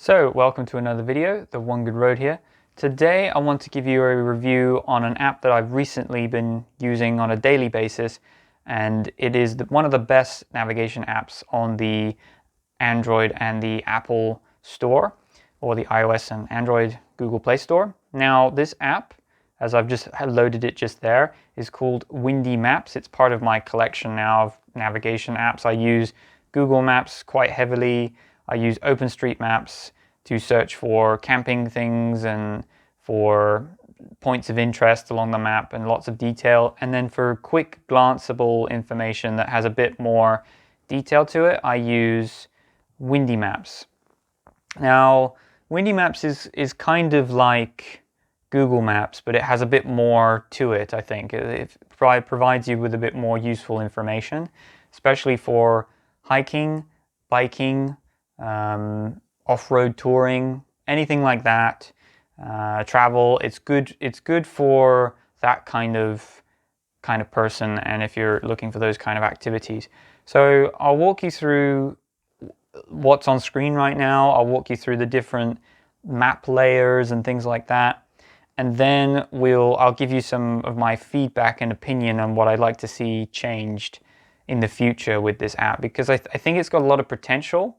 So, welcome to another video, the One Good Road here. Today I want to give you a review on an app that I've recently been using on a daily basis, and it is one of the best navigation apps on the Android and the Apple Store, or the iOS and Android Google Play Store. Now this app, as I've just loaded it just there, is called Windy Maps. It's part of my collection now of navigation apps. I use Google Maps quite heavily. I use OpenStreetMaps to search for camping things and for points of interest along the map and lots of detail. And then for quick glanceable information that has a bit more detail to it, I use Windy Maps. Now, Windy Maps is kind of like Google Maps, but it has a bit more to it, I think. It provides you with a bit more useful information, especially for hiking, biking, off-road touring, anything like that, travel. It's good for that kind of person, and if you're looking for those kind of activities. So I'll walk you through what's on screen right now. I'll walk you through the different map layers and things like that, and then I'll give you some of my feedback and opinion on what I'd like to see changed in the future with this app, because I think it's got a lot of potential,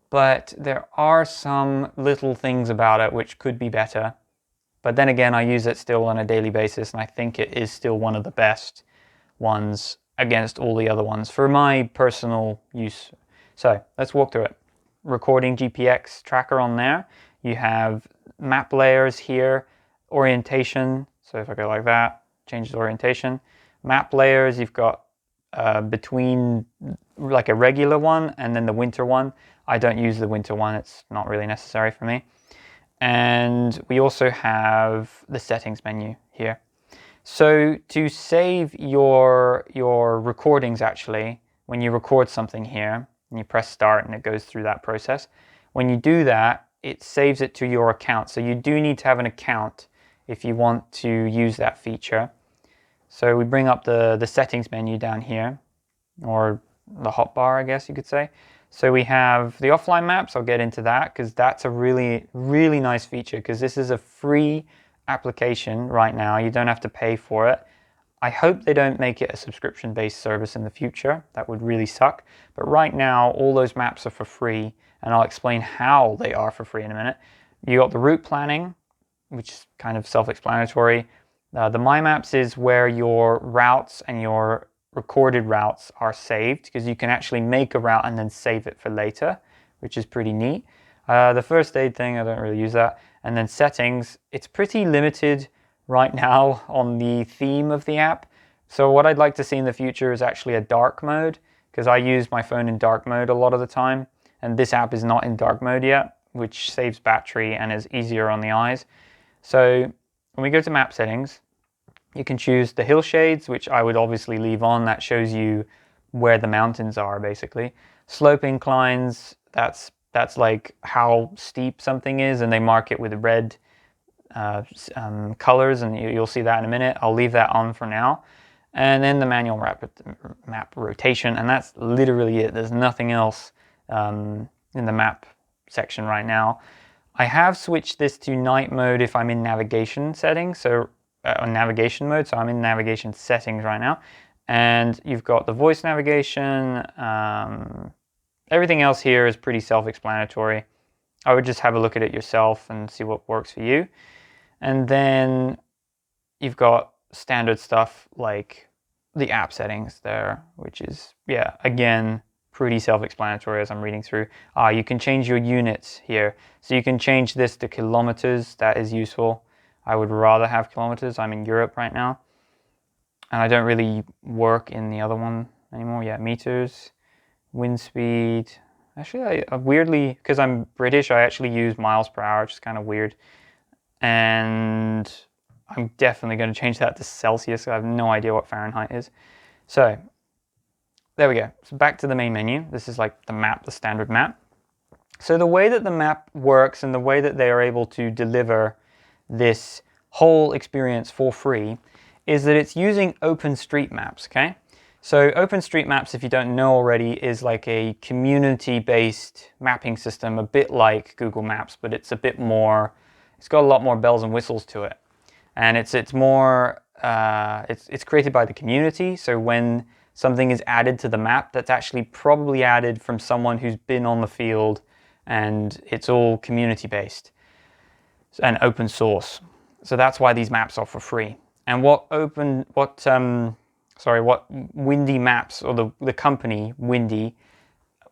but there are some little things about it which could be better. But then again, I use it still on a daily basis, and I think it is still one of the best ones against all the other ones for my personal use. So let's walk through it. Recording GPX tracker on there. You have map layers here, orientation. So if I go like that, changes orientation. Map layers, you've got between like a regular one and then the winter one. I don't use the winter one, it's not really necessary for me. And we also have the settings menu here. So to save your recordings, actually, when you record something here and you press start and it goes through that process, when you do that, it saves it to your account. So you do need to have an account if you want to use that feature. So we bring up the settings menu down here, or the hotbar, I guess you could say. So we have the offline maps. I'll get into that because that's a really, really nice feature, because this is a free application right now. You don't have to pay for it. I hope they don't make it a subscription-based service in the future. That would really suck. But right now, all those maps are for free, and I'll explain how they are for free in a minute. You got the route planning, which is kind of self-explanatory. The My Maps is where your routes and your recorded routes are saved, because you can actually make a route and then save it for later, which is pretty neat. The first aid thing, I don't really use that. And then settings, it's pretty limited right now on the theme of the app. So what I'd like to see in the future is actually a dark mode, because I use my phone in dark mode a lot of the time, and this app is not in dark mode yet, which saves battery and is easier on the eyes. So when we go to map settings, you can choose the hill shades, which I would obviously leave on. That shows you where the mountains are, basically. Slope inclines, that's like how steep something is, and they mark it with red colors, and you'll see that in a minute. I'll leave that on for now. And then the manual map rotation, and that's literally it. There's nothing else in the map section right now. I have switched this to night mode if I'm in navigation settings, so on navigation mode, so I'm in navigation settings right now. And you've got the voice navigation. Everything else here is pretty self-explanatory. I would just have a look at it yourself and see what works for you. And then you've got standard stuff like the app settings there, which is, yeah, again, pretty self-explanatory as I'm reading through. You can change your units here. So you can change this to kilometers. That is useful. I would rather have kilometers. I'm in Europe right now, and I don't really work in the other one anymore. Yeah, meters, wind speed. Actually, I weirdly, because I'm British, I actually use miles per hour, which is kind of weird. And I'm definitely going to change that to Celsius. I have no idea what Fahrenheit is. So there we go. So back to the main menu. This is like the map, the standard map. So the way that the map works and the way that they are able to deliver this whole experience for free is that it's using OpenStreetMaps, okay? So OpenStreetMaps, if you don't know already, is like a community-based mapping system, a bit like Google Maps, but it's a bit more, it's got a lot more bells and whistles to it. And it's more, it's created by the community. So when something is added to the map, that's actually probably added from someone who's been on the field, and it's all community-based and open source. So that's why these maps are for free. And what Windy Maps, or the company Windy,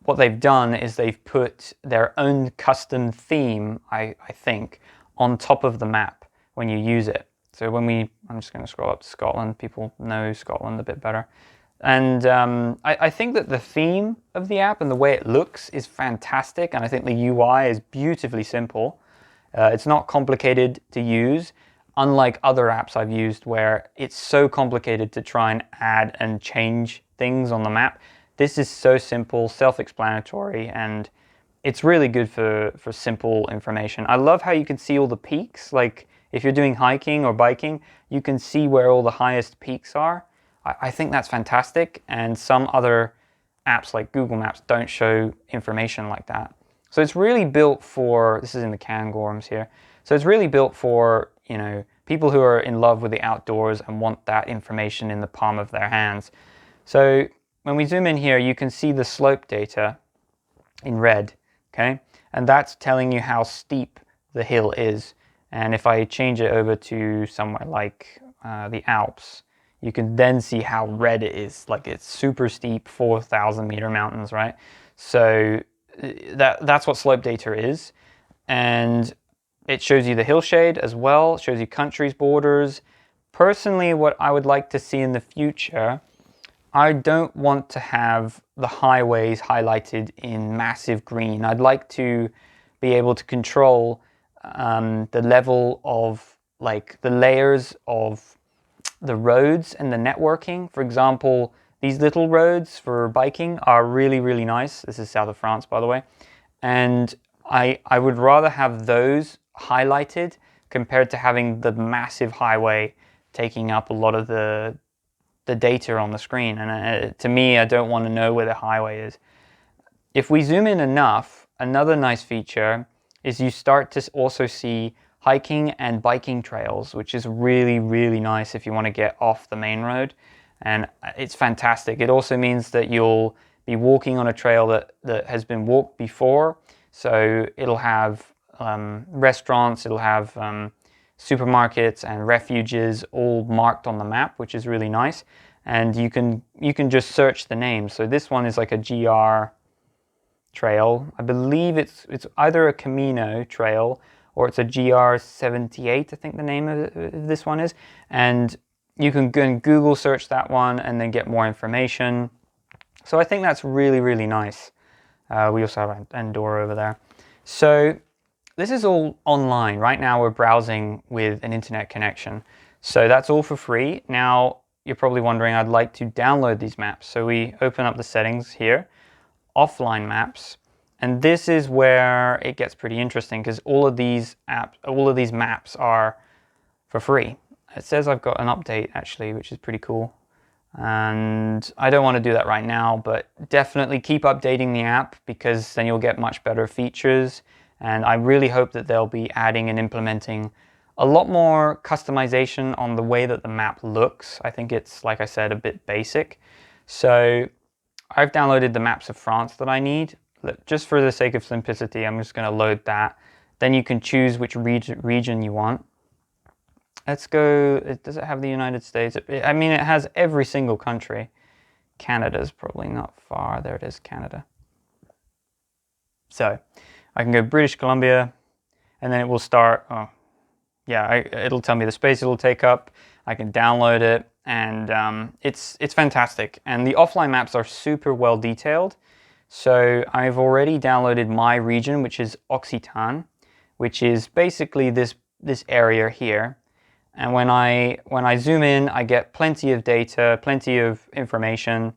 what they've done is they've put their own custom theme, I think, on top of the map when you use it. So I'm just going to scroll up to Scotland. People know Scotland a bit better. And I think that the theme of the app and the way it looks is fantastic. And I think the UI is beautifully simple. It's not complicated to use, unlike other apps I've used where it's so complicated to try and add and change things on the map. This is so simple, self-explanatory, and it's really good for simple information. I love how you can see all the peaks. Like if you're doing hiking or biking, you can see where all the highest peaks are. I think that's fantastic, and some other apps like Google Maps don't show information like that. So it's really built for, this is in the Cairngorms here, so it's really built for, you know, people who are in love with the outdoors and want that information in the palm of their hands. So when we zoom in here, you can see the slope data in red, okay? And that's telling you how steep the hill is. And if I change it over to somewhere like the Alps, you can then see how red it is. Like it's super steep, 4,000 meter mountains, right? So that's what slope data is. And it shows you the hillshade as well, it shows you countries, borders. Personally, what I would like to see in the future, I don't want to have the highways highlighted in massive green. I'd like to be able to control the level of, like, the layers of the roads and the networking. For example, these little roads for biking are really, really nice. This is south of France, by the way. And I would rather have those highlighted compared to having the massive highway taking up a lot of the data on the screen. And to me, I don't want to know where the highway is. If we zoom in enough, another nice feature is you start to also see hiking and biking trails, which is really, really nice if you want to get off the main road. And it's fantastic. It also means that you'll be walking on a trail that has been walked before. So it'll have restaurants, it'll have supermarkets and refuges all marked on the map, which is really nice. And you can just search the names. So this one is like a GR trail. I believe it's either a Camino trail or it's a GR78, I think the name of this one is. And you can go and Google search that one and then get more information. So I think that's really, really nice. We also have Andorra over there. So this is all online. Right now we're browsing with an internet connection. So that's all for free. Now you're probably wondering, I'd like to download these maps. So we open up the settings here, offline maps. And this is where it gets pretty interesting because all of these maps are for free. It says I've got an update actually, which is pretty cool. And I don't want to do that right now, but definitely keep updating the app because then you'll get much better features. And I really hope that they'll be adding and implementing a lot more customization on the way that the map looks. I think it's, like I said, a bit basic. So I've downloaded the maps of France that I need. Just for the sake of simplicity, I'm just going to load that. Then you can choose which region you want. Let's go, does it have the United States? I mean, it has every single country. Canada's probably not far. There it is, Canada. So I can go British Columbia, and then it will start, it'll tell me the space it'll take up. I can download it, and it's fantastic. And the offline maps are super well detailed. So I've already downloaded my region, which is Occitan, which is basically this area here. And when I zoom in, I get plenty of data, plenty of information,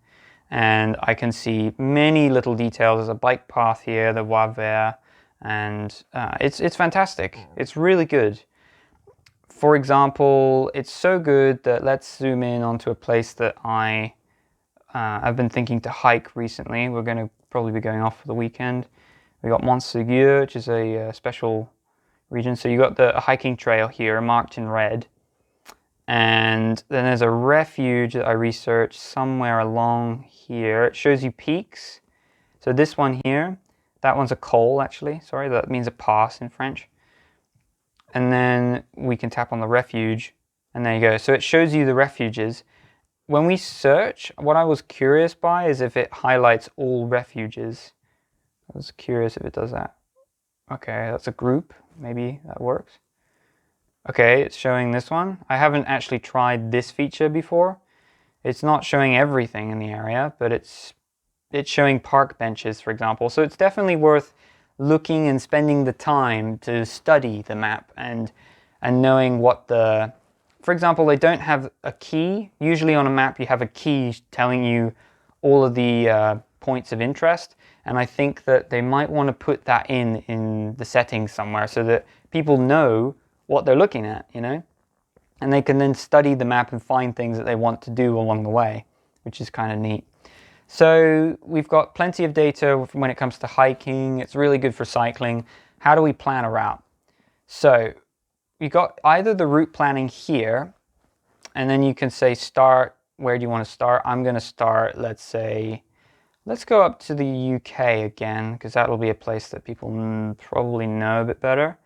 and I can see many little details. There's a bike path here, the Bois Vert, and it's fantastic. It's really good. For example, it's so good that let's zoom in onto a place that I I've been thinking to hike recently. We're going to probably be going off for the weekend. We got Montségur, which is a special region. So you got the hiking trail here marked in red. And then there's a refuge that I researched somewhere along here. It shows you peaks. So this one here, that one's a col actually. Sorry, that means a pass in French. And then we can tap on the refuge, and there you go. So it shows you the refuges. When we search, what I was curious by is if it highlights all refuges. I was curious if it does that. Okay, that's a group. Maybe that works. Okay, it's showing this one. I haven't actually tried this feature before. It's not showing everything in the area, but it's showing park benches, for example. So it's definitely worth looking and spending the time to study the map and knowing what the... For example, they don't have a key. Usually on a map you have a key telling you all of the points of interest. And I think that they might want to put that in the settings somewhere so that people know what they're looking at, you know? And they can then study the map and find things that they want to do along the way, which is kind of neat. So we've got plenty of data when it comes to hiking. It's really good for cycling. How do we plan a route? So you got either the route planning here, and then you can say start, where do you want to start? I'm going to start, let's go up to the UK again, because that'll be a place that people probably know a bit better.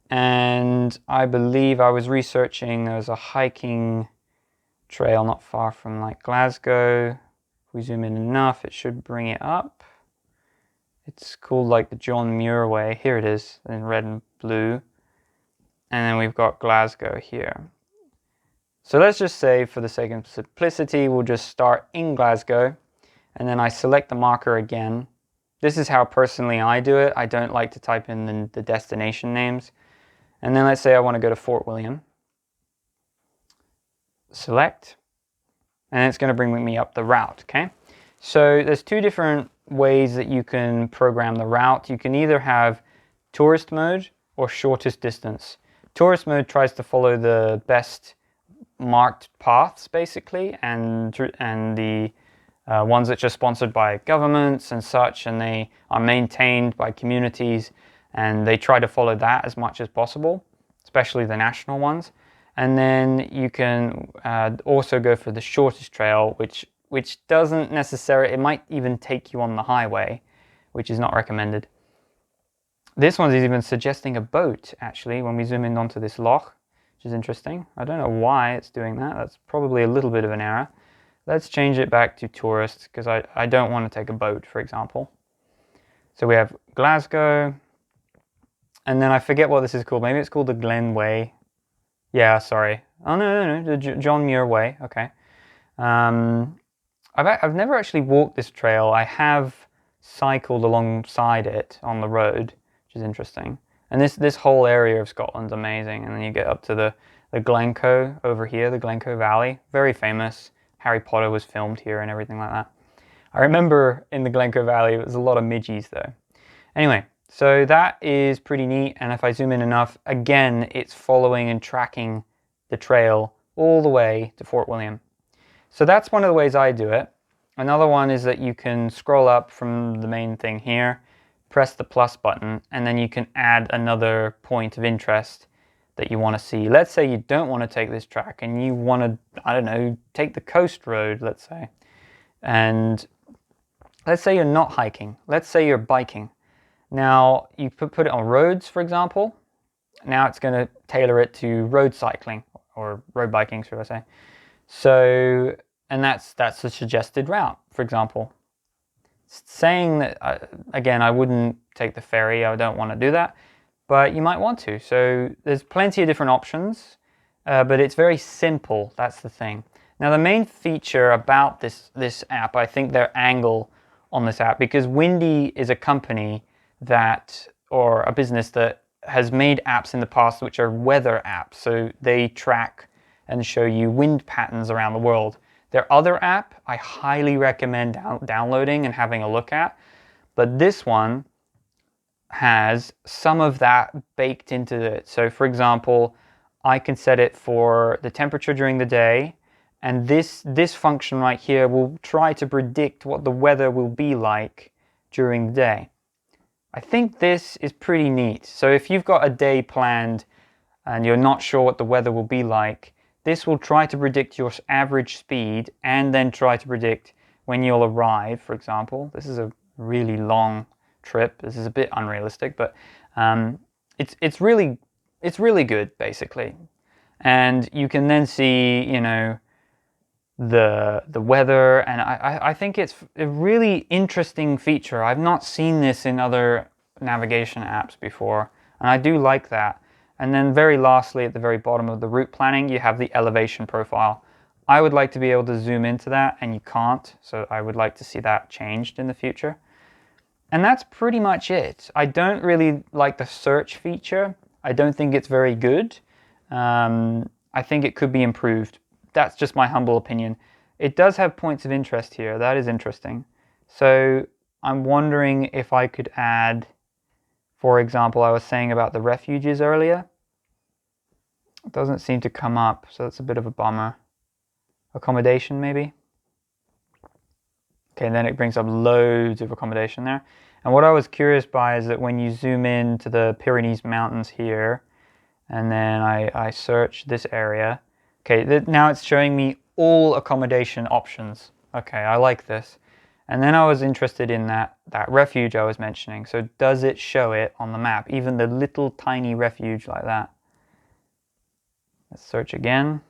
And I believe I was researching, there's a hiking trail not far from like Glasgow. If we zoom in enough, it should bring it up. It's called like the John Muir Way. Here it is in red and blue. And then we've got Glasgow here. So let's just say for the sake of simplicity, we'll just start in Glasgow. And then I select the marker again. This is how personally I do it. I don't like to type in the destination names. And then let's say I want to go to Fort William. Select. And it's going to bring me up the route, okay? So there's two different ways that you can program the route. You can either have tourist mode or shortest distance. Tourist mode tries to follow the best marked paths, basically, and the ones which are sponsored by governments and such, and they are maintained by communities, and they try to follow that as much as possible, especially the national ones. And then you can also go for the shortest trail, which doesn't necessarily, it might even take you on the highway, which is not recommended. This one is even suggesting a boat, actually, when we zoom in onto this loch, which is interesting. I don't know why it's doing that. That's probably a little bit of an error. Let's change it back to tourist, because I don't want to take a boat, for example. So we have Glasgow, and then I forget what this is called. Maybe it's called the Glen Way. Yeah, sorry. Oh, no, the John Muir Way. Okay. I've never actually walked this trail. I have cycled alongside it on the road, which is interesting. And this whole area of Scotland's amazing. And then you get up to the Glencoe over here, the Glencoe Valley. Very famous. Harry Potter was filmed here and everything like that. I remember in the Glencoe Valley, it was a lot of midges though. Anyway, so that is pretty neat. And if I zoom in enough, again, it's following and tracking the trail all the way to Fort William. So that's one of the ways I do it. Another one is that you can scroll up from the main thing here, press the plus button, and then you can add another point of interest that you want to see. Let's say you don't want to take this track and you want to, I don't know, take the coast road, let's say. And let's say you're not hiking. Let's say you're biking. Now, you put it on roads, for example. Now it's going to tailor it to road cycling, or road biking, should I say. So, and that's the suggested route, for example. Saying that, again, I wouldn't take the ferry. I don't want to do that. But you might want to. So there's plenty of different options, but it's very simple. That's the thing. Now, the main feature about this app, I think their angle on this app, because Windy is a company that, or a business that has made apps in the past which are weather apps. So they track and show you wind patterns around the world. Their other app, I highly recommend downloading and having a look at. But this one has some of that baked into it. So for example, I can set it for the temperature during the day And this function right here will try to predict what the weather will be like during the day. I think this is pretty neat. So if you've got a day planned and you're not sure what the weather will be like, this will try to predict your average speed and then try to predict when you'll arrive, for example. This is a really long trip. This is a bit unrealistic, but it's really good, basically. And you can then see, you know, the weather, and I think it's a really interesting feature. I've not seen this in other navigation apps before, and I do like that. And then very lastly, at the very bottom of the route planning, you have the elevation profile. I would like to be able to zoom into that, and you can't, so I would like to see that changed in the future. And that's pretty much it. I don't really like the search feature. I don't think it's very good. I think it could be improved. That's just my humble opinion. It does have points of interest here. That is interesting. So I'm wondering if I could add, for example, I was saying about the refuges earlier. It doesn't seem to come up, so that's a bit of a bummer. Accommodation, maybe? Okay, and then it brings up loads of accommodation there. And what I was curious by is that when you zoom in to the Pyrenees Mountains here, and then I search this area, okay, now it's showing me all accommodation options. Okay, I like this. And then I was interested in that refuge I was mentioning. So does it show it on the map, even the little tiny refuge like that? Let's search again.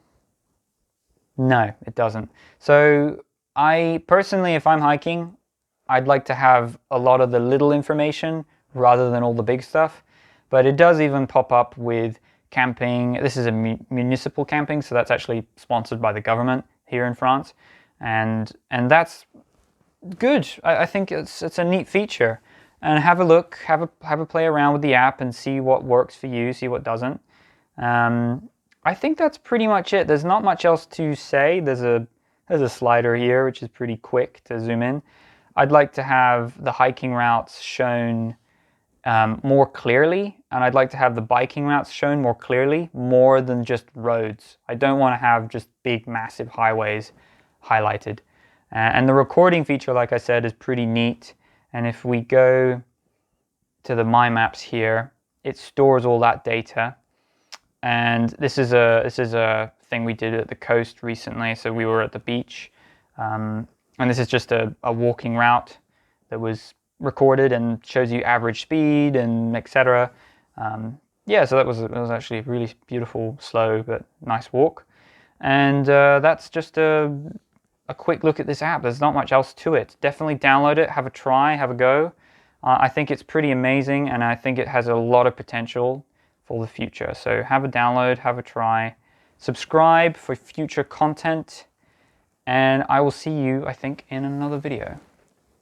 No, it doesn't. So I personally, if I'm hiking, I'd like to have a lot of the little information rather than all the big stuff. But it does even pop up with camping. This is a municipal camping, so that's actually sponsored by the government here in France. And that's good. I think it's a neat feature. And have a look, have a play around with the app and see what works for you, see what doesn't. I think that's pretty much it. There's not much else to say. There's a slider here, which is pretty quick to zoom in. I'd like to have the hiking routes shown more clearly, and I'd like to have the biking routes shown more clearly, more than just roads. I don't want to have just big, massive highways highlighted. And the recording feature, like I said, is pretty neat. And if we go to the My Maps here, it stores all that data. And this is a thing we did at the coast recently. So we were at the beach, and this is just a walking route that was recorded and shows you average speed and etc. Yeah, so it was actually a really beautiful, slow but nice walk. And that's just a quick look at this app. There's not much else to it. Definitely download it, have a try, have a go. I think it's pretty amazing, and I think it has a lot of potential for the future. So have a download, have a try, subscribe for future content, and I will see you, I think, in another video.